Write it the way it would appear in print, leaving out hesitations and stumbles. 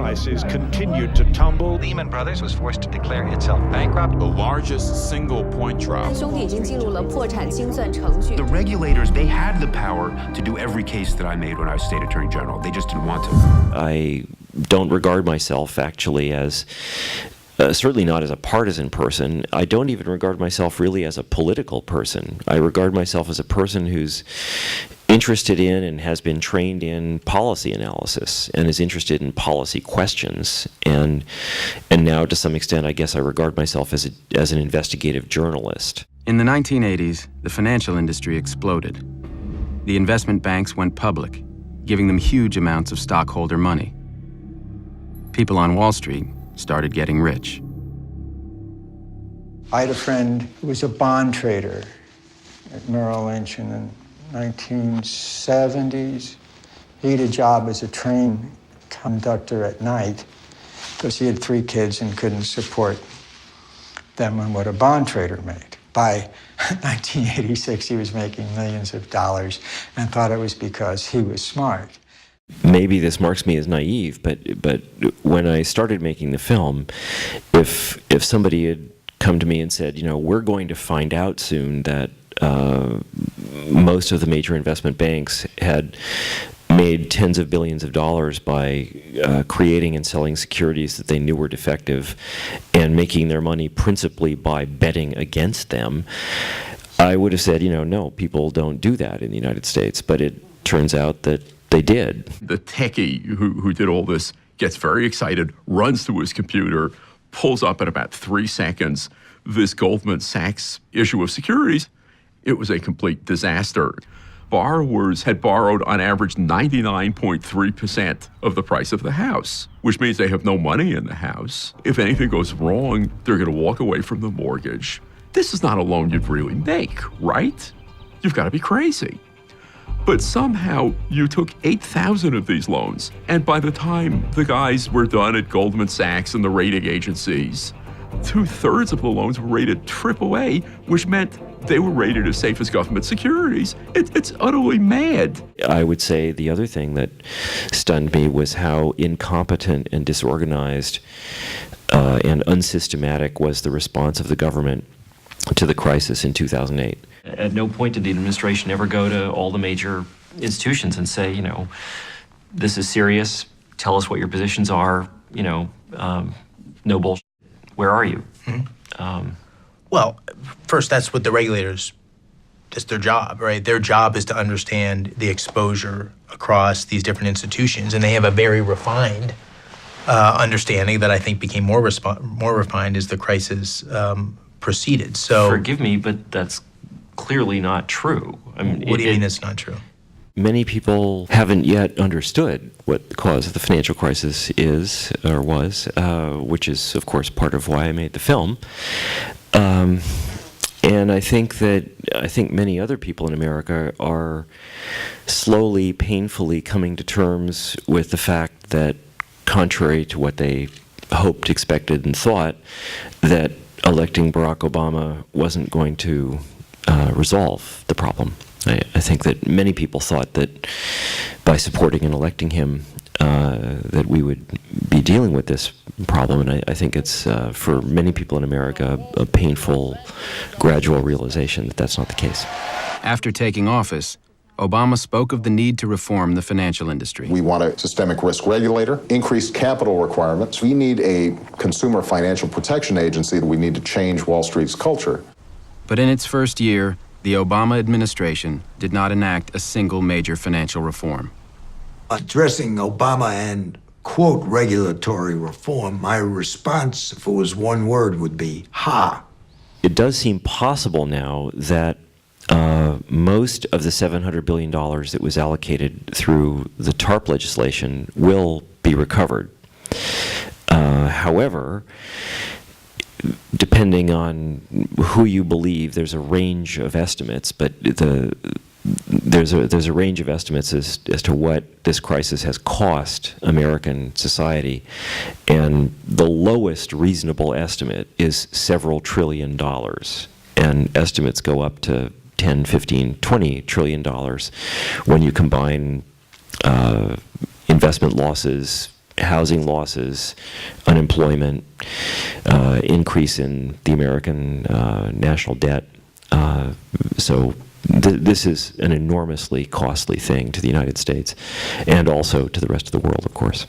prices continued to tumble. Lehman Brothers was forced to declare itself bankrupt. The largest single point drop. The regulators, they had the power to do every case that I made when I was state attorney general. They just didn't want to. I don't regard myself actually as certainly not as a partisan person. I don't even regard myself really as a political person. I regard myself as a person who's interested in and has been trained in policy analysis and is interested in policy questions. And now, to some extent, I guess I regard myself as an investigative journalist. In the 1980s, the financial industry exploded. The investment banks went public, giving them huge amounts of stockholder money. People on Wall Street started getting rich. I had a friend who was a bond trader at Merrill Lynch in the 1970s. He had a job as a train conductor at night because he had 3 kids and couldn't support them on what a bond trader made. By 1986, he was making millions of dollars and thought it was because he was smart. Maybe this marks me as naive, but when I started making the film, if somebody had come to me and said, we're going to find out soon that most of the major investment banks had made tens of billions of dollars by creating and selling securities that they knew were defective and making their money principally by betting against them, I would have said, no, people don't do that in the United States. But it turns out that they did. The techie who did all this gets very excited, runs to his computer, pulls up in about 3 seconds this Goldman Sachs issue of securities. It was a complete disaster. Borrowers had borrowed on average 99.3% of the price of the house, which means they have no money in the house. If anything goes wrong, they're going to walk away from the mortgage. This is not a loan you'd really make, right? You've got to be crazy. But somehow you took 8,000 of these loans, and by the time the guys were done at Goldman Sachs and the rating agencies, 2/3 of the loans were rated AAA, which meant they were rated as safe as government securities. It's utterly mad. I would say the other thing that stunned me was how incompetent and disorganized and unsystematic was the response of the government to the crisis in 2008. At no point did the administration ever go to all the major institutions and say, this is serious, tell us what your positions are, no bullshit, where are you? Mm-hmm. Well, first, that's what the regulators, that's their job, right? Their job is to understand the exposure across these different institutions, and they have a very refined understanding that I think became more refined as the crisis proceeded. So, forgive me, but that's clearly not true. I mean, what do you mean it's not true? Many people haven't yet understood what the cause of the financial crisis is or was, which is, of course, part of why I made the film. And I think many other people in America are slowly, painfully coming to terms with the fact that, contrary to what they hoped, expected, and thought, that electing Barack Obama wasn't going to resolve the problem. I think that many people thought that by supporting and electing him, that we would be dealing with this problem, and I think it's, for many people in America, a painful, gradual realization that that's not the case. After taking office, Obama spoke of the need to reform the financial industry. We want a systemic risk regulator, increased capital requirements. We need a consumer financial protection agency. We need to change Wall Street's culture. But in its first year, the Obama administration did not enact a single major financial reform. Addressing Obama and, quote, regulatory reform, my response, if it was one word, would be, ha. It does seem possible now that most of the $700 billion that was allocated through the TARP legislation will be recovered. However, depending on who you believe, there's a range of estimates, but there's a range of estimates as to what this crisis has cost American society, and the lowest reasonable estimate is several $trillion, and estimates go up to 10, 15, 20 trillion dollars when you combine investment losses, housing losses, unemployment, increase in the American national debt. So this is an enormously costly thing to the United States and also to the rest of the world, of course.